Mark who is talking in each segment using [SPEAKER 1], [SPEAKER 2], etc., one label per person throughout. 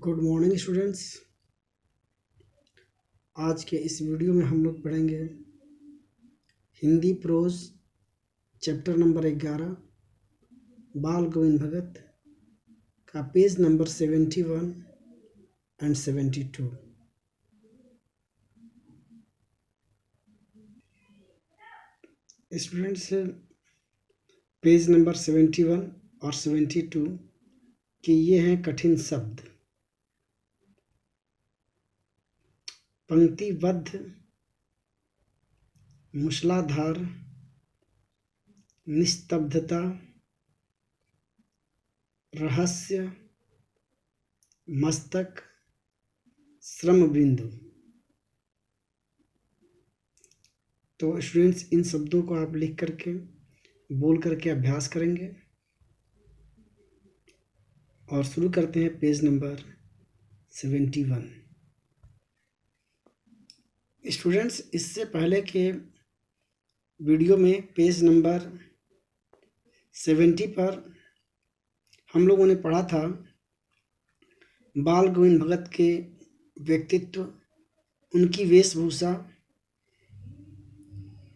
[SPEAKER 1] Good morning students. आज के इस वीडियो में हम लोग पढ़ेंगे हिंदी प्रोज चैप्टर नंबर 11 बाल गोविंद भगत का page number 71 and 72। Students, page number 71 और 72 के ये हैं कठिन शब्द। पंक्तिबद्ध, मूसलाधार, निस्तब्धता, रहस्य, मस्तक, श्रम बिंदु। तो स्टूडेंट्स, इन शब्दों को आप लिख करके बोल करके अभ्यास करेंगे और शुरू करते हैं पेज नंबर 71। स्टूडेंट्स, इससे पहले के वीडियो में पेज नंबर 70 पर हम लोगों ने पढ़ा था बाल गोविंद भगत के व्यक्तित्व, उनकी वेशभूषा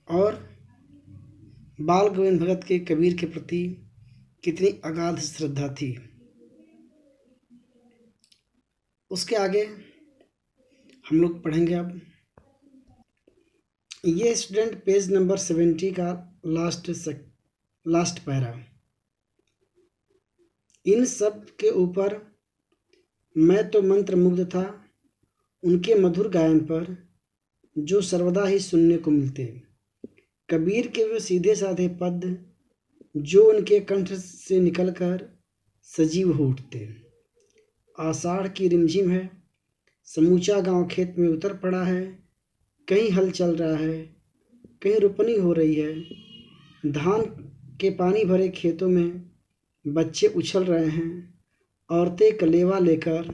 [SPEAKER 1] और बाल गोविंद भगत के कबीर के प्रति कितनी अगाध श्रद्धा थी। उसके आगे हम लोग पढ़ेंगे अब ये स्टूडेंट पेज नंबर 70 का लास्ट पैरा। इन सब के ऊपर मैं तो मंत्र मुग्ध था उनके मधुर गायन पर, जो सर्वदा ही सुनने को मिलते। कबीर के वे सीधे साधे पद, जो उनके कंठ से निकलकर सजीव हो उठते। आषाढ़ की रिमझिम है, समूचा गांव खेत में उतर पड़ा है। कहीं हल चल रहा है, कहीं रोपनी हो रही है। धान के पानी भरे खेतों में बच्चे उछल रहे हैं। औरतें कलेवा लेकर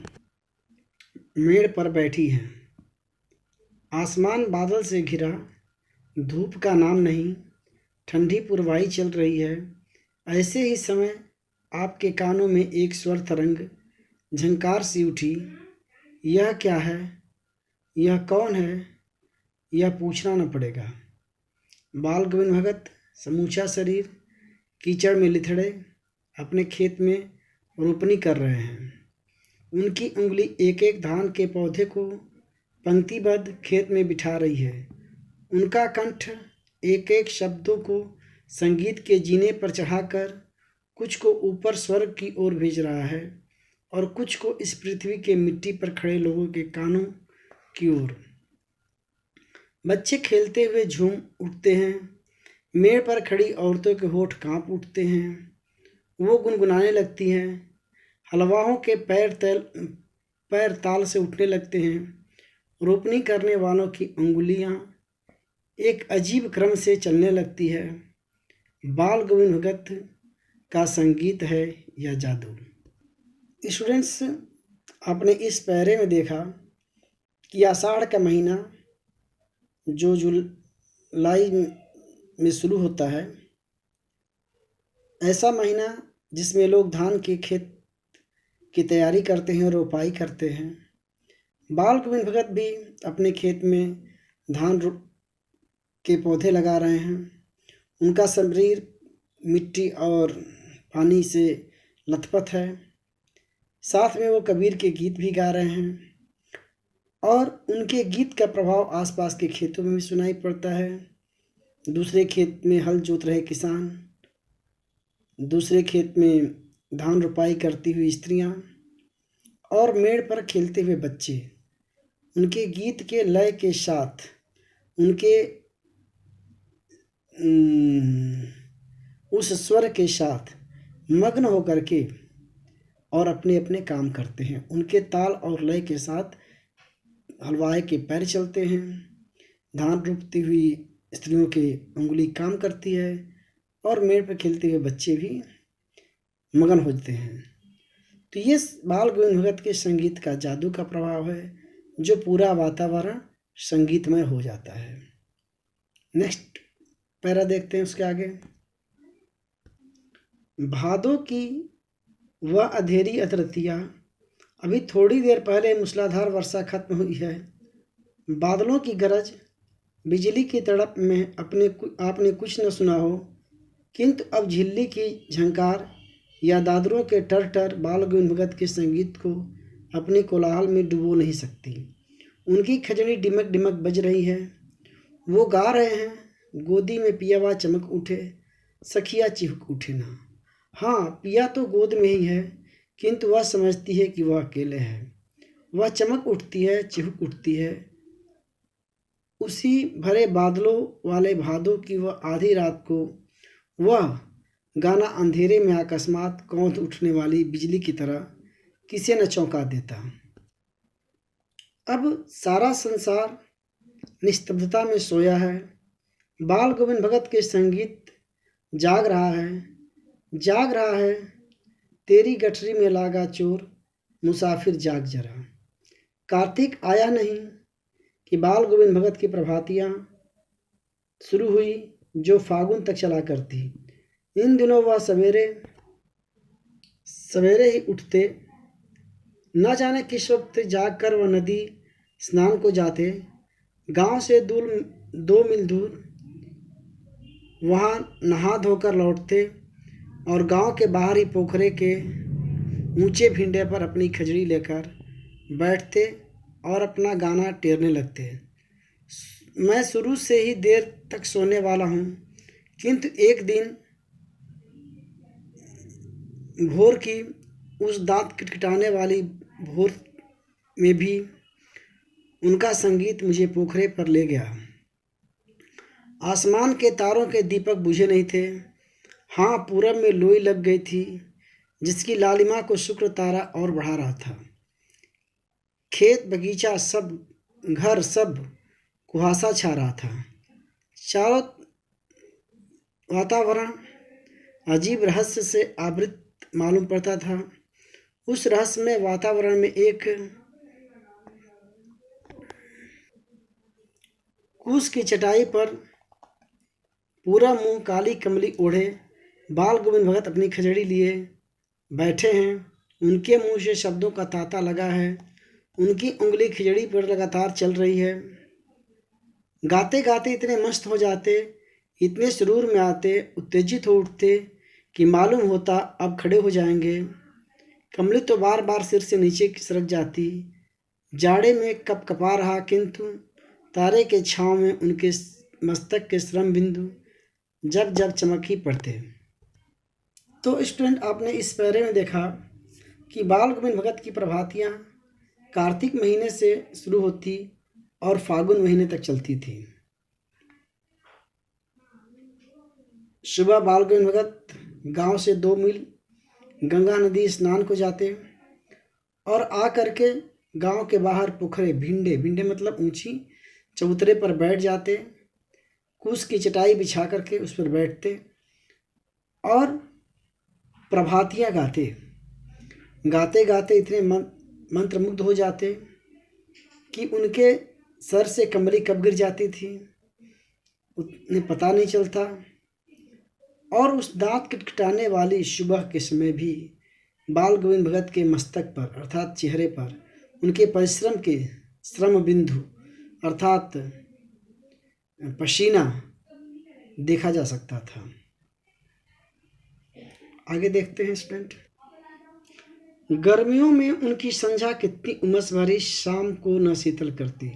[SPEAKER 1] मेड़ पर बैठी हैं। आसमान बादल से घिरा, धूप का नाम नहीं। ठंडी पुरवाई चल रही है। ऐसे ही समय आपके कानों में एक स्वर तरंग झंकार सी उठी। यह क्या है? यह कौन है? यह पूछना न पड़ेगा। बाल गोविंद भगत समूचा शरीर कीचड़ में लिथड़े अपने खेत में रोपनी कर रहे हैं। उनकी उंगली एक एक धान के पौधे को पंक्तिबद्ध खेत में बिठा रही है। उनका कंठ एक एक शब्दों को संगीत के जीने पर चढ़ाकर कुछ को ऊपर स्वर्ग की ओर भेज रहा है और कुछ को इस पृथ्वी के मिट्टी पर खड़े लोगों के कानों की ओर। बच्चे खेलते हुए झूम उठते हैं। मेड़ पर खड़ी औरतों के होठ कांप उठते हैं। वो गुनगुनाने लगती हैं। हलवाओं के पैर ताल से उठने लगते हैं। रोपनी करने वालों की अंगुलियां एक अजीब क्रम से चलने लगती है। बाल गोविंद भगत का संगीत है या जादू। स्टूडेंट्स, आपने इस पैरे में देखा कि आषाढ़ का महीना जो जुलाई में शुरू होता है, ऐसा महीना जिसमें लोग धान के खेत की तैयारी करते हैं, रोपाई करते हैं। बाल गोविंद भगत भी अपने खेत में धान के पौधे लगा रहे हैं। उनका शरीर मिट्टी और पानी से लथपथ है। साथ में वो कबीर के गीत भी गा रहे हैं और उनके गीत का प्रभाव आसपास के खेतों में भी सुनाई पड़ता है। दूसरे खेत में हल जोत रहे किसान, दूसरे खेत में धान रोपाई करती हुई स्त्रियां और मेड़ पर खेलते हुए बच्चे उनके गीत के लय के साथ, उनके उस स्वर के साथ मग्न होकर के और अपने अपने काम करते हैं। उनके ताल और लय के साथ हलवाई के पैर चलते हैं। धान रोपती हुई स्त्रियों की उंगली काम करती है और मेड़ पर खेलते हुए बच्चे भी मगन होते हैं। तो ये बाल गोविंद भगत के संगीत का जादू का प्रभाव है, जो पूरा वातावरण संगीतमय हो जाता है। नेक्स्ट पैरा देखते हैं उसके आगे। भादों की वह अधेरी अतरतिया अभी थोड़ी देर पहले मूसलाधार वर्षा खत्म हुई है। बादलों की गरज, बिजली की तड़प में आपने कुछ न सुना हो, किंतु अब झिल्ली की झंकार या दादरों के टर टर बाल गोविंद भगत के संगीत को अपने कोलाहल में डुबो नहीं सकती। उनकी खजड़ी डिमक डिमक बज रही है। वो गा रहे हैं, गोदी में पियावा चमक उठे, सखिया चिहुक उठे ना। हाँ, पिया तो गोद में ही है, किंतु वह समझती है कि वह अकेले है। वह चमक उठती है, चिहुक उठती है। उसी भरे बादलों वाले भादों की वह आधी रात को वह गाना अंधेरे में अकस्मात कौंध उठने वाली बिजली की तरह किसे न चौंका देता। अब सारा संसार निस्तब्धता में सोया है। बाल गोविंद भगत के संगीत जाग रहा है, जाग रहा है। तेरी गठरी में लागा चोर, मुसाफिर जाग जरा। कार्तिक आया नहीं कि बाल गोविंद भगत की प्रभातियाँ शुरू हुई, जो फागुन तक चला करती। इन दिनों वह सवेरे सवेरे ही उठते, न जाने किस वक्त जाग कर वह नदी स्नान को जाते। गांव से 2 मील दूर वहाँ नहा धोकर लौटते और गांव के बाहर ही पोखरे के ऊंचे भिंडे पर अपनी खजड़ी लेकर बैठते और अपना गाना टेरने लगते। मैं शुरू से ही देर तक सोने वाला हूँ, किंतु एक दिन भोर की उस दांत किटकिटाने वाली भोर में भी उनका संगीत मुझे पोखरे पर ले गया। आसमान के तारों के दीपक बुझे नहीं थे। हाँ, पूरब में लोई लग गई थी, जिसकी लालिमा को शुक्र तारा और बढ़ा रहा था। खेत बगीचा सब, घर सब कुहासा छा रहा था। चारों वातावरण अजीब रहस्य से आवृत मालूम पड़ता था। उस रहस्यमय वातावरण में एक कूस की चटाई पर पूरा मुंह काली कमली ओढ़े बाल गोविंद भगत अपनी खजड़ी लिए बैठे हैं। उनके मुंह से शब्दों का तांता लगा है। उनकी उंगली खिजड़ी पर लगातार चल रही है। गाते गाते इतने मस्त हो जाते, इतने सुरूर में आते, उत्तेजित हो उठते कि मालूम होता अब खड़े हो जाएंगे। कमली तो बार बार सिर से नीचे सरक जाती। जाड़े में कप कपा रहा, किंतु तारे के छांव में उनके मस्तक के श्रम बिंदु जब जब चमक ही पड़ते। तो स्टूडेंट, आपने इस पैरे में देखा कि बाल गोविंद भगत की प्रभातियाँ कार्तिक महीने से शुरू होती और फागुन महीने तक चलती थी। सुबह बाल गोविंद भगत गांव से 2 मील गंगा नदी स्नान को जाते और आ करके गांव के बाहर पोखरे, भिंडे मतलब ऊंची चबूतरे पर बैठ जाते। कूस की चटाई बिछा करके उस पर बैठते और प्रभातियाँ गाते। गाते गाते इतने मंत्रमुग्ध हो जाते कि उनके सर से कमली कब गिर जाती थी उन्हें पता नहीं चलता। और उस दांत किटकिटाने वाली सुबह के समय भी बाल गोविंद भगत के मस्तक पर अर्थात चेहरे पर उनके परिश्रम के श्रम बिंदु अर्थात पसीना देखा जा सकता था। आगे देखते हैं स्टूडेंट। गर्मियों में उनकी संध्या कितनी उमस भरी शाम को न शीतल करती।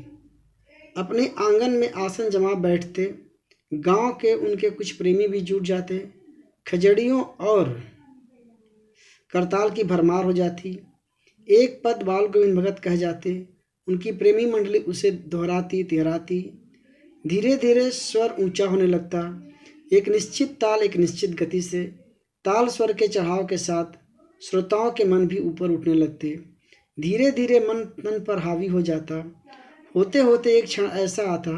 [SPEAKER 1] अपने आंगन में आसन जमा बैठते। गांव के उनके कुछ प्रेमी भी जुट जाते। खजड़ियों और करताल की भरमार हो जाती। एक पद बाल गोविंद भगत कह जाते। उनकी प्रेमी मंडली उसे दोहराती तिहराती। धीरे धीरे स्वर ऊंचा होने लगता। एक निश्चित ताल, एक निश्चित गति से ताल स्वर के चढ़ाव के साथ श्रोताओं के मन भी ऊपर उठने लगते। धीरे धीरे मन तन पर हावी हो जाता। होते होते एक क्षण ऐसा आता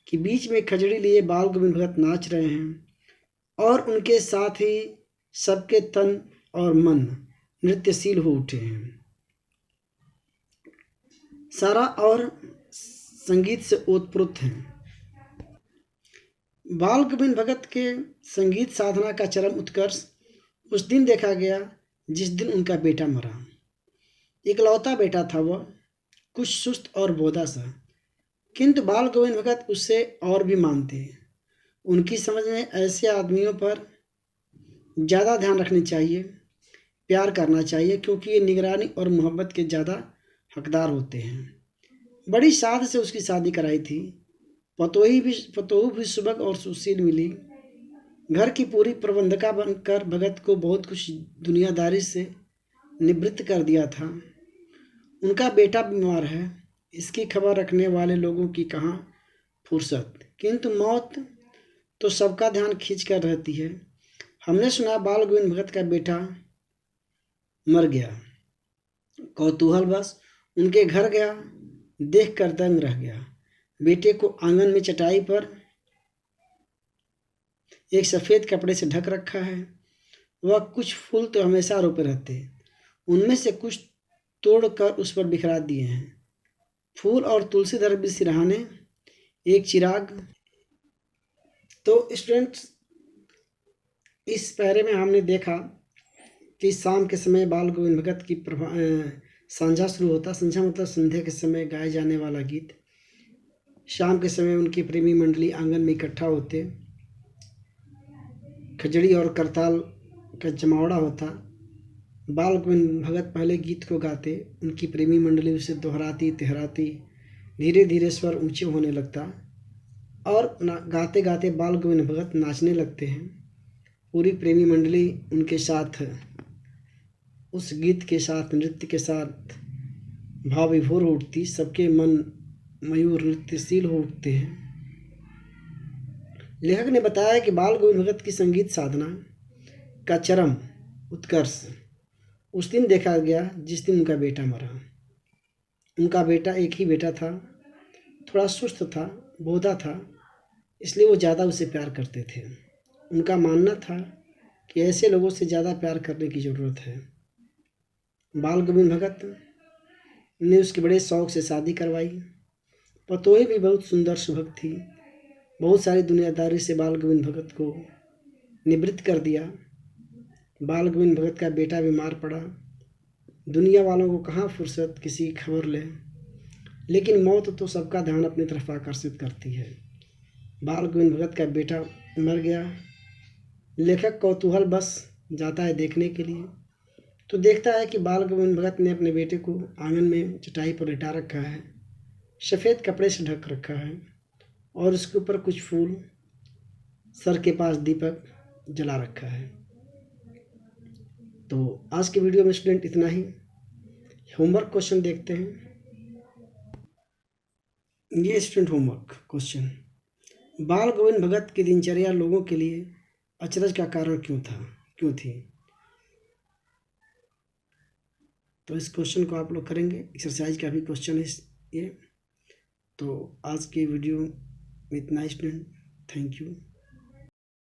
[SPEAKER 1] कि बीच में खजड़ी लिए बाल गोविंद भगत नाच रहे हैं और उनके साथ ही सबके तन और मन नृत्यशील हो उठे हैं। सारा और संगीत से ओतप्रोत हैं। बाल गोविंद भगत के संगीत साधना का चरम उत्कर्ष उस दिन देखा गया जिस दिन उनका बेटा मरा। इकलौता बेटा था वह, कुछ सुस्त और बोधा सा, किंतु बाल गोविंद भगत उससे और भी मानते। उनकी समझ में ऐसे आदमियों पर ज़्यादा ध्यान रखनी चाहिए, प्यार करना चाहिए, क्योंकि ये निगरानी और मोहब्बत के ज़्यादा हकदार होते हैं। बड़ी साध से उसकी शादी कराई थी। पतोही भी सुबह और सुशील मिली। घर की पूरी प्रबंधका बनकर भगत को बहुत कुछ दुनियादारी से निवृत्त कर दिया था। उनका बेटा बीमार है, इसकी खबर रखने वाले लोगों की कहाँ फुर्सत, किंतु मौत तो सबका ध्यान खींच कर रहती है। हमने सुना बाल गोविंद भगत का बेटा मर गया। कौतूहल बस उनके घर गया, देख कर दंग रह गया। बेटे को आंगन में चटाई पर एक सफ़ेद कपड़े से ढक रखा है। वह कुछ फूल तो हमेशा रोपे रहते, उनमें से कुछ तोड़कर उस पर बिखरा दिए हैं। फूल और तुलसीदार भी सिरहाने, एक चिराग। तो स्टूडेंट्स, इस पैरे में हमने देखा कि शाम के समय बाल गोविंद भगत की संध्या शुरू होता। संध्या मतलब संध्या के समय गाए जाने वाला गीत। शाम के समय उनकी प्रेमी मंडली आंगन में इकट्ठा होते। खजड़ी और करताल का जमावड़ा होता। बाल गोविंद भगत पहले गीत को गाते, उनकी प्रेमी मंडली उसे दोहराती तिहराती, धीरे धीरे स्वर ऊंचे होने लगता और गाते गाते बाल गोविंद भगत नाचने लगते हैं। पूरी प्रेमी मंडली उनके साथ, उस गीत के साथ, नृत्य के साथ भाव विभोर हो उठती। सबके मन मयूर नृत्यशील हो उठते हैं। लेखक ने बताया कि बाल गोविंद भगत की संगीत साधना का चरम उत्कर्ष उस दिन देखा गया जिस दिन उनका बेटा मरा। उनका बेटा एक ही बेटा था, थोड़ा सुस्त था, बोधा था, इसलिए वो ज़्यादा उसे प्यार करते थे। उनका मानना था कि ऐसे लोगों से ज़्यादा प्यार करने की ज़रूरत है। बाल गोविंद भगत ने उसके बड़े शौक से शादी करवाई। पतोही भी बहुत सुंदर सुभग थी। बहुत सारी दुनियादारी से बाल गोविंद भगत को निवृत्त कर दिया। बाल गोविंद भगत का बेटा बीमार पड़ा। दुनिया वालों को कहाँ फुर्सत किसी की खबर ले, लेकिन मौत तो सबका ध्यान अपनी तरफ आकर्षित करती है। बाल गोविंद भगत का बेटा मर गया। लेखक कौतूहल बस जाता है देखने के लिए, तो देखता है कि बाल गोविंद भगत ने अपने बेटे को आंगन में चटाई पर लिटा रखा है, सफ़ेद कपड़े से ढक रखा है और उसके ऊपर कुछ फूल, सर के पास दीपक जला रखा है। तो आज के वीडियो में स्टूडेंट इतना ही। होमवर्क क्वेश्चन देखते हैं। ये स्टूडेंट होमवर्क क्वेश्चन, बाल गोविंद भगत की दिनचर्या लोगों के लिए अचरज का कारण क्यों थी? तो इस क्वेश्चन को आप लोग करेंगे। एक्सरसाइज का भी क्वेश्चन है ये। तो आज के वीडियो में इतना स्टूडेंट, थैंक यू।